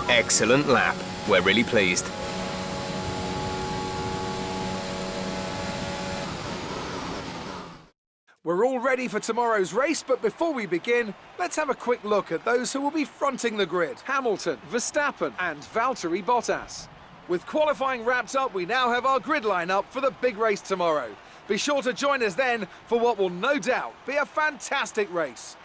Excellent lap. We're really pleased. We're all ready for tomorrow's race, but before we begin, let's have a quick look at those who will be fronting the grid. Hamilton, Verstappen and Valtteri Bottas. With qualifying wrapped up, we now have our grid lineup for the big race tomorrow. Be sure to join us then for what will no doubt be a fantastic race.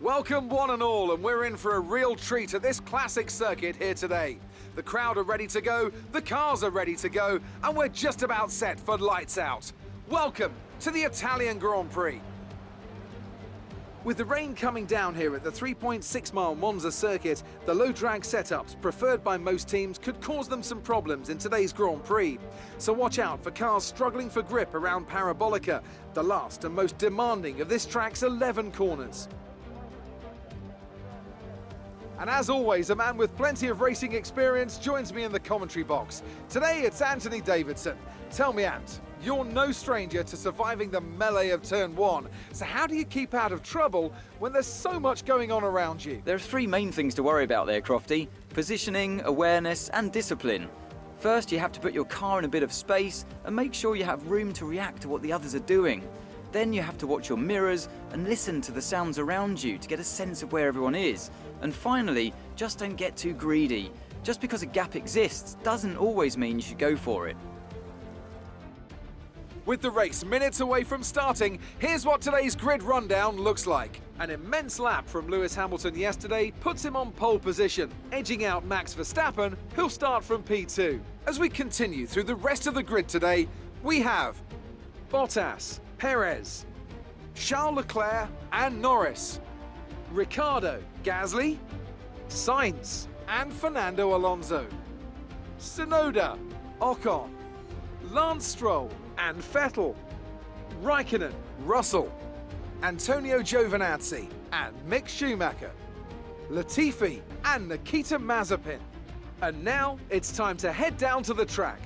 Welcome one and all, and we're in for a real treat at this classic circuit here today. The crowd are ready to go, the cars are ready to go, and we're just about set for lights out. Welcome to the Italian Grand Prix. With the rain coming down here at the 3.6-mile Monza circuit, the low drag setups preferred by most teams could cause them some problems in today's Grand Prix. So watch out for cars struggling for grip around Parabolica, the last and most demanding of this track's 11 corners. And as always, a man with plenty of racing experience joins me in the commentary box. Today it's Anthony Davidson. Tell me, Ant, you're no stranger to surviving the melee of turn one. So how do you keep out of trouble when there's so much going on around you? There are three main things to worry about there, Crofty: positioning, awareness and discipline. First, you have to put your car in a bit of space and make sure you have room to react to what the others are doing. Then you have to watch your mirrors and listen to the sounds around you to get a sense of where everyone is. And finally, just don't get too greedy. Just because a gap exists doesn't always mean you should go for it. With the race minutes away from starting, here's what today's grid rundown looks like. An immense lap from Lewis Hamilton yesterday puts him on pole position, edging out Max Verstappen, who'll start from P2. As we continue through the rest of the grid today, we have Bottas, Perez, Charles Leclerc and Norris, Ricciardo, Gasly, Sainz and Fernando Alonso, Tsunoda, Ocon, Lance Stroll and Vettel, Raikkonen, Russell, Antonio Giovinazzi and Mick Schumacher, Latifi and Nikita Mazepin. And now it's time to head down to the track.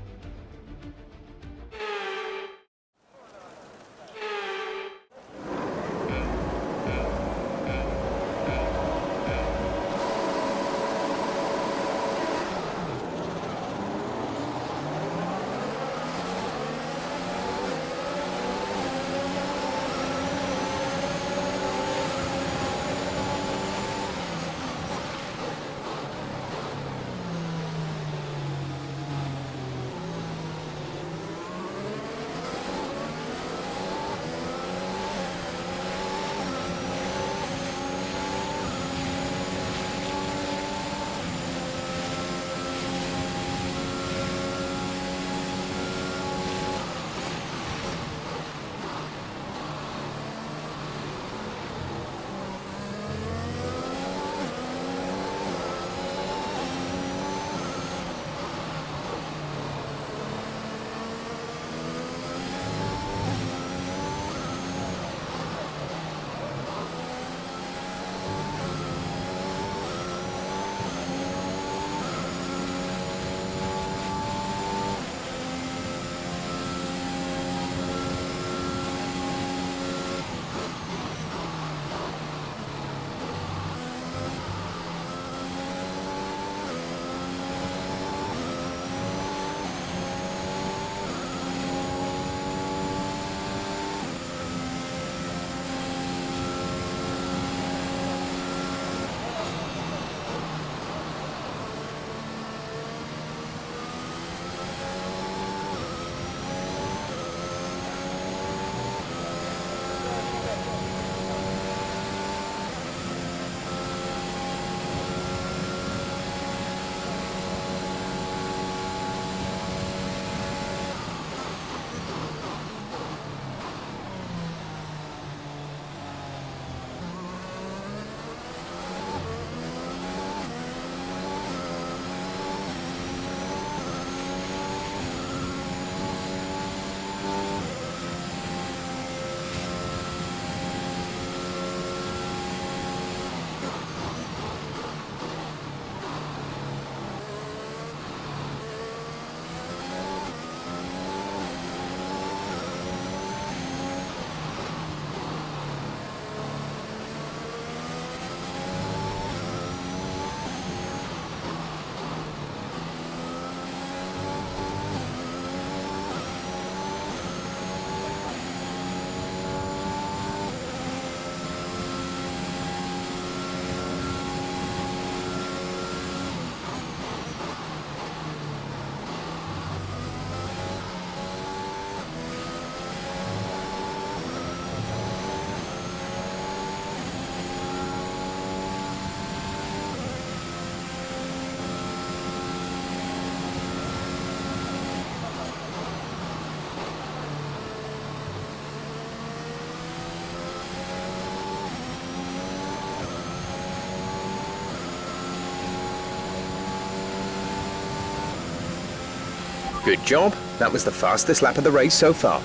Good job. That was the fastest lap of the race so far.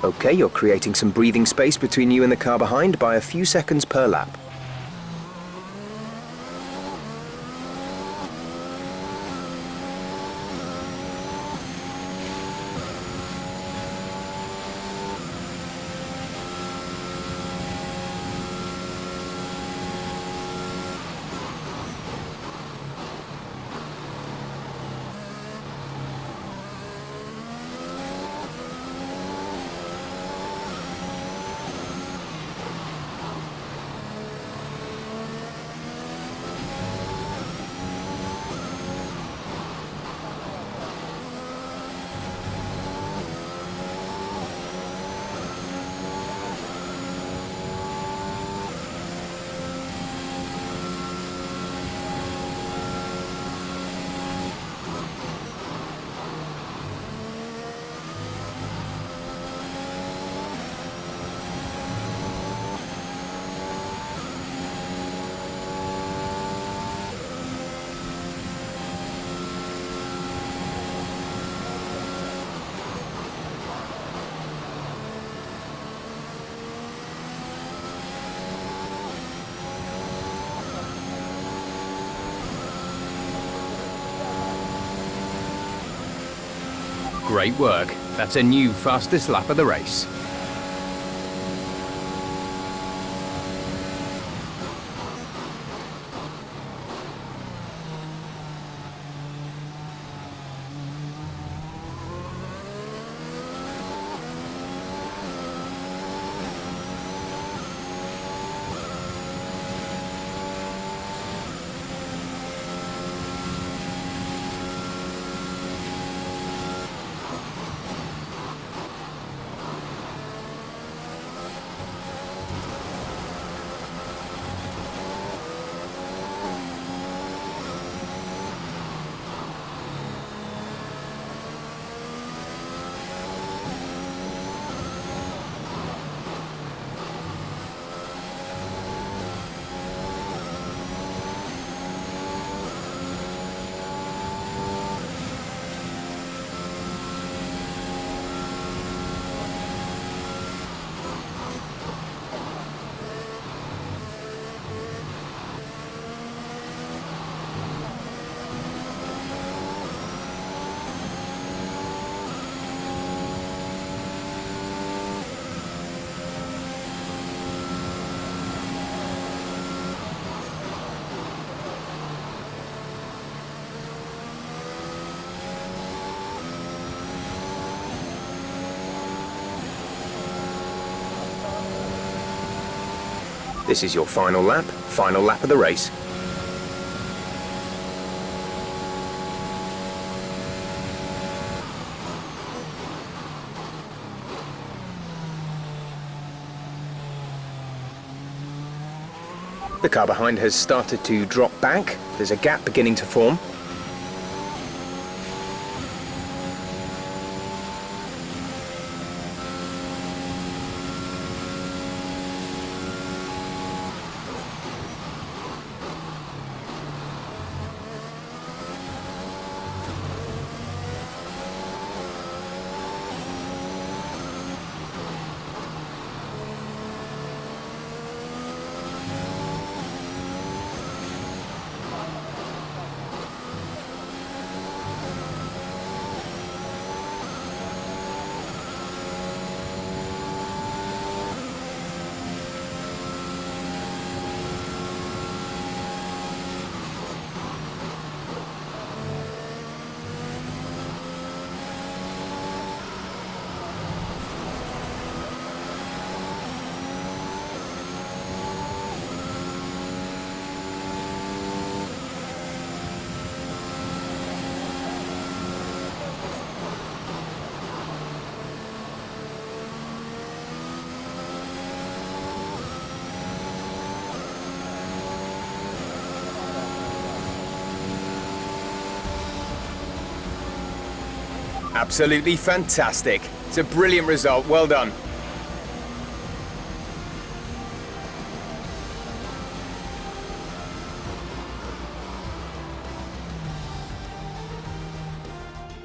Okay, you're creating some breathing space between you and the car behind by a few seconds per lap. Great work. That's a new fastest lap of the race. This is your final lap of the race. The car behind has started to drop back. There's a gap beginning to form. Absolutely fantastic. It's a brilliant result. Well done.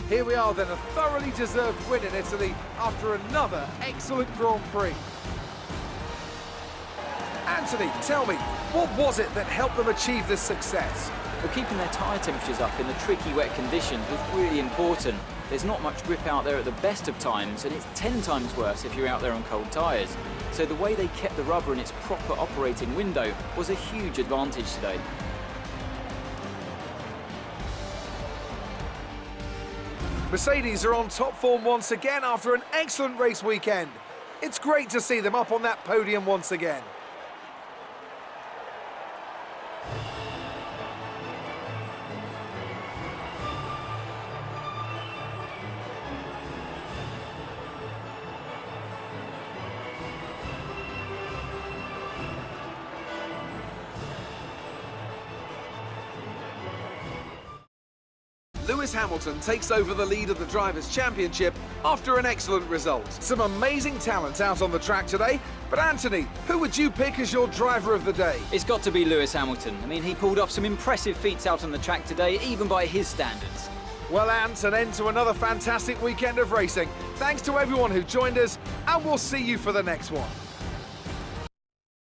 Here we are then, a thoroughly deserved win in Italy after another excellent Grand Prix. Anthony, tell me, what was it that helped them achieve this success? Well, keeping their tyre temperatures up in the tricky wet conditions was really important. There's not much grip out there at the best of times, and it's 10 times worse if you're out there on cold tyres. So the way they kept the rubber in its proper operating window was a huge advantage today. Mercedes are on top form once again after an excellent race weekend. It's great to see them up on that podium once again. Lewis Hamilton takes over the lead of the Drivers' Championship after an excellent result. Some amazing talent out on the track today, but Anthony, who would you pick as your driver of the day? It's got to be Lewis Hamilton. I mean, he pulled off some impressive feats out on the track today, even by his standards. Well, Ant, an end to another fantastic weekend of racing. Thanks to everyone who joined us, and we'll see you for the next one.